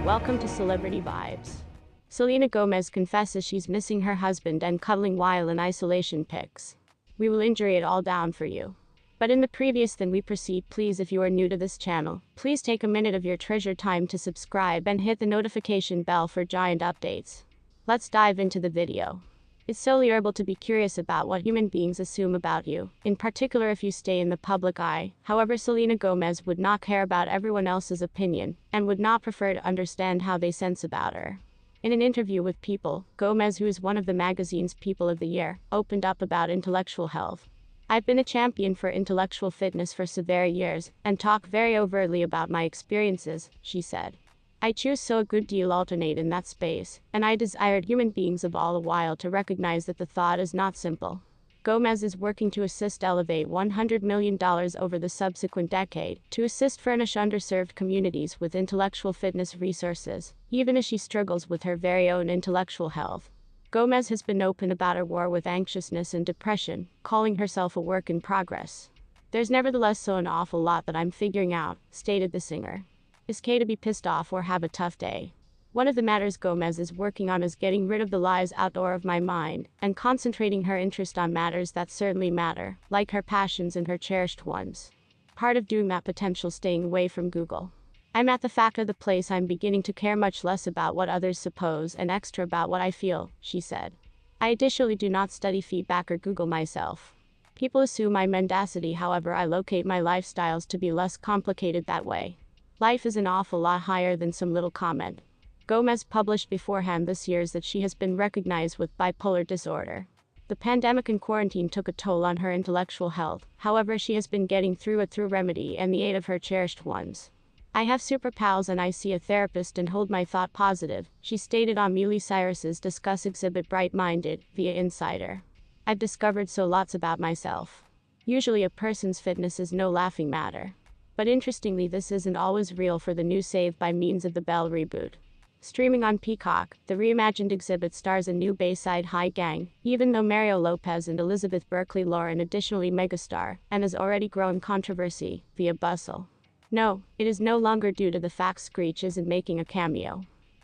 Welcome to Celebrity Vibes. Selena Gomez confesses she's missing her husband and cuddling while in isolation. Pics. We will injury it all down for you. But in the previous than we proceed, please, if you are new to this channel, please take a minute of your treasured time to subscribe and hit the notification bell for giant updates. Let's dive into the video. It's so terrible to be curious about what human beings assume about you, in particular if you stay in the public eye. However, Selena Gomez would not care about everyone else's opinion, and would not prefer to understand how they sense about her. In an interview with People, Gomez, who is one of the magazine's People of the Year, opened up about intellectual health. I've been a champion for intellectual fitness for several years, and talk very overtly about my experiences, she said. I choose so a good deal alternate in that space, and I desired human beings of all a while to recognize that the thought is not simple. Gomez is working to assist elevate $100 million over the subsequent decade, to assist furnish underserved communities with intellectual fitness resources, even as she struggles with her very own intellectual health. Gomez has been open about her war with anxiousness and depression, calling herself a work in progress. There's nevertheless so an awful lot that I'm figuring out, stated the singer. Is Kay to be pissed off or have a tough day? One of the matters Gomez is working on is getting rid of the lies outdoor of my mind, and concentrating her interest on matters that certainly matter, like her passions and her cherished ones. Part of doing that potential staying away from Google. I'm at the fact of the place I'm beginning to care much less about what others suppose and extra about what I feel, she said. I additionally do not study feedback or Google myself. People assume my mendacity, however I locate my lifestyles to be less complicated that way. Life is an awful lot higher than some little comment. Gomez published beforehand this year that she has been recognized with bipolar disorder. The pandemic and quarantine took a toll on her intellectual health, however she has been getting through it through remedy and the aid of her cherished ones. I have super pals and I see a therapist and hold my thought positive, she stated on Miley Cyrus's Discuss exhibit Bright-Minded, via Insider. I've discovered so lots about myself. Usually a person's fitness is no laughing matter. But interestingly, this isn't always real for the new Saved by Means of the Bell reboot. Streaming on Peacock, the reimagined exhibit stars a new Bayside High gang, even though Mario Lopez and Elizabeth Berkley Lauren additionally megastar, and has already grown controversy, via Bustle. No, it is no longer due to the fact Screech isn't making a cameo.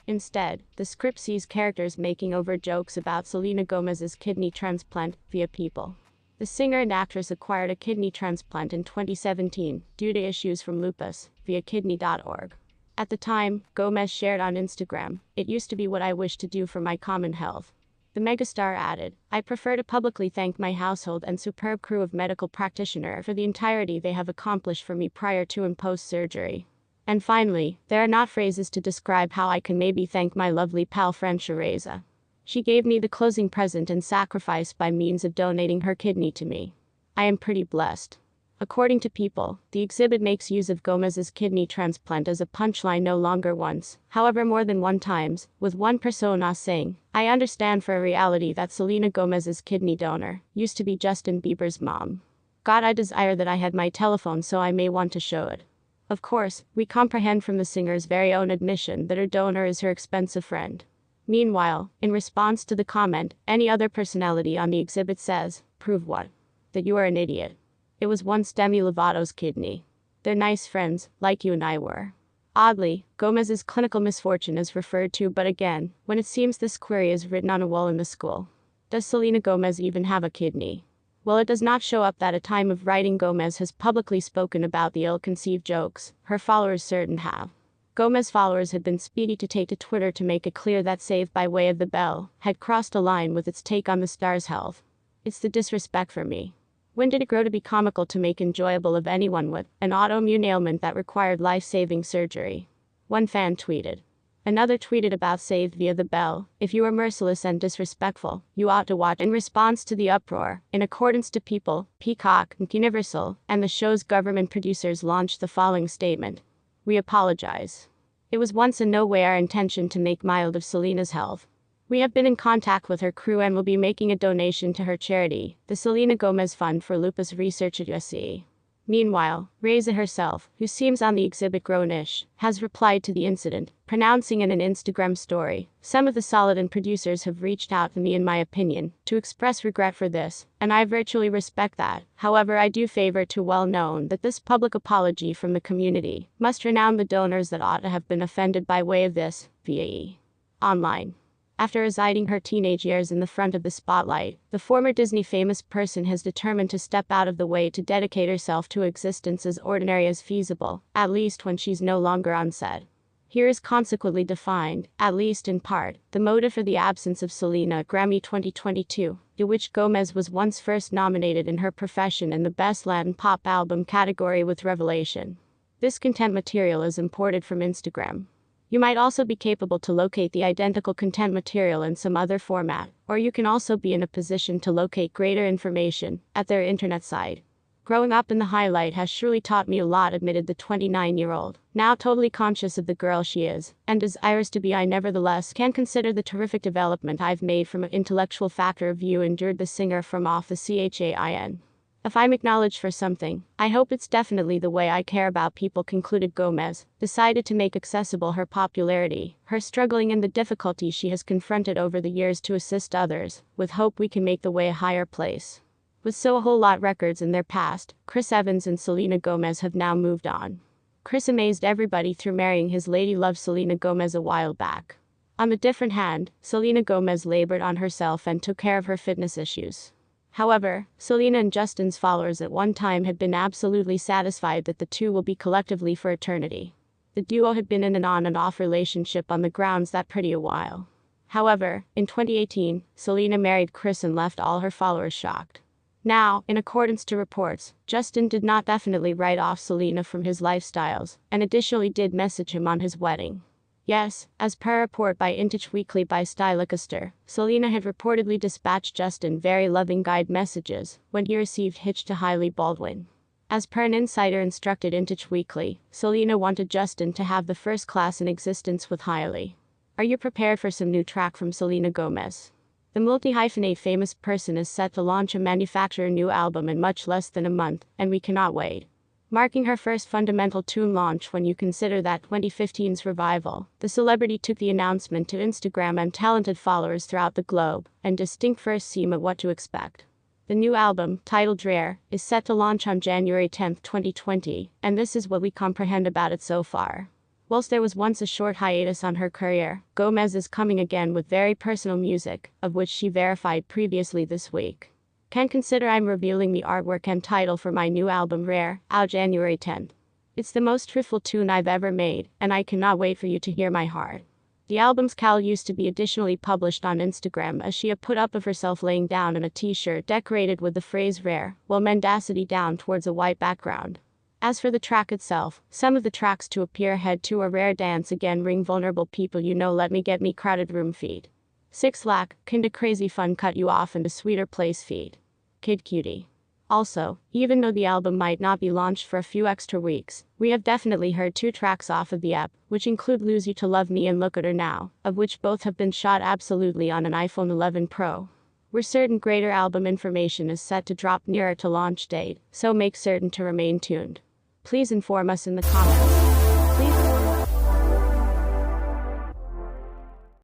Instead, the script sees characters making overt jokes about Selena Gomez's kidney transplant, via People. The singer and actress acquired a kidney transplant in 2017, due to issues from lupus, via kidney.org. At the time, Gomez shared on Instagram, "It used to be what I wished to do for my common health." The megastar added, "I prefer to publicly thank my household and superb crew of medical practitioners for the entirety they have accomplished for me prior to and post-surgery. And finally, there are not phrases to describe how I can maybe thank my lovely pal friend Shereza. She gave me the closing present and sacrifice by means of donating her kidney to me. I am pretty blessed." According to People, the exhibit makes use of Gomez's kidney transplant as a punchline no longer once, however more than one times, with one persona saying, "I understand for a reality that Selena Gomez's kidney donor used to be Justin Bieber's mom. God, I desire that I had my telephone so I may want to show it." Of course, we comprehend from the singer's very own admission that her donor is her expensive friend. Meanwhile, in response to the comment, any other personality on the exhibit says, "Prove what? That you are an idiot. It was once Demi Lovato's kidney. They're nice friends, like you and I were." Oddly, Gomez's clinical misfortune is referred to, but again, when it seems this query is written on a wall in the school. Does Selena Gomez even have a kidney? Well, it does not show up that at time of writing Gomez has publicly spoken about the ill-conceived jokes. Her followers certain have. Gomez followers had been speedy to take to Twitter to make it clear that Saved by Way of the Bell had crossed a line with its take on the star's health. "It's the disrespect for me. When did it grow to be comical to make enjoyable of anyone with an autoimmune ailment that required life-saving surgery?" One fan tweeted. Another tweeted about Saved via the Bell, "If you are merciless and disrespectful, you ought to watch." In response to the uproar, in accordance to People, Peacock, Universal, and the show's government producers launched the following statement. "We apologize. It was once in no way our intention to make mild of Selena's health. We have been in contact with her crew and will be making a donation to her charity, the Selena Gomez Fund for Lupus Research at USC. Meanwhile, Reza herself, who seems on the exhibit grown-ish, has replied to the incident, pronouncing in an Instagram story, "Some of the Solid producers have reached out to me in my opinion, to express regret for this, and I virtually respect that. However, I do favor to well known that this public apology from the community must renown the donors that ought to have been offended by way of this, via online." After residing her teenage years in the front of the spotlight, the former Disney famous person has determined to step out of the way to dedicate herself to existence as ordinary as feasible, at least when she's no longer on set. Here is consequently defined, at least in part, the motive for the absence of Selena Grammy 2022, to which Gomez was once first nominated in her profession in the Best Latin Pop Album category with Revelation. This content material is imported from Instagram. You might also be capable to locate the identical content material in some other format, or you can also be in a position to locate greater information at their internet site. "Growing up in the highlight has surely taught me a lot," admitted the 29-year-old, now totally conscious of the girl she is, and desires to be. "I nevertheless can consider the terrific development I've made from an intellectual factor of view," endured the singer from off the CHAIN. "If I'm acknowledged for something, I hope it's definitely the way I care about people," concluded Gomez, decided to make accessible her popularity, her struggling and the difficulties she has confronted over the years to assist others, with hope we can make the way a higher place. With so a whole lot records in their past, Chris Evans and Selena Gomez have now moved on. Chris amazed everybody through marrying his lady love Selena Gomez a while back. On the different hand, Selena Gomez labored on herself and took care of her fitness issues. However, Selena and Justin's followers at one time had been absolutely satisfied that the two will be collectively for eternity. The duo had been in an on and off relationship on the grounds that pretty a while. However, in 2018, Selena married Chris and left all her followers shocked. Now, in accordance to reports, Justin did not definitely write off Selena from his lifestyles, and additionally did message him on his wedding. Yes, as per a report by Intage Weekly by Stylicaster, Selena had reportedly dispatched Justin very loving guide messages when he received hitched to Hailey Baldwin. As per an insider instructed Intage Weekly, Selena wanted Justin to have the first class in existence with Hailey. Are you prepared for some new track from Selena Gomez? The multi-hyphenate famous person is set to launch a manufacturer new album in much less than a month, and we cannot wait. Marking her first fundamental tune launch when you consider that 2015's revival, the celebrity took the announcement to Instagram and talented followers throughout the globe, and distinct first seem at what to expect. The new album, titled Rare, is set to launch on January 10, 2020, and this is what we comprehend about it so far. Whilst there was once a short hiatus on her career, Gomez is coming again with very personal music, of which she verified previously this week. "Can consider I'm revealing the artwork and title for my new album Rare, out January 10th. It's the most truthful tune I've ever made, and I cannot wait for you to hear my heart." The album's cal used to be additionally published on Instagram as she a put up of herself laying down in a t-shirt decorated with the phrase Rare, while mendacity down towards a white background. As for the track itself, some of the tracks to appear ahead to a Rare dance again ring vulnerable people you know let me get me crowded room feed. 6 lack, kinda crazy fun cut you off into sweeter place feed. Kid cutie. Also, even though the album might not be launched for a few extra weeks, we have definitely heard 2 tracks off of the EP, which include Lose You to Love Me and Look at Her Now, of which both have been shot absolutely on an iPhone 11 Pro. We're certain greater album information is set to drop nearer to launch date, so make certain to remain tuned. Please inform us in the comments.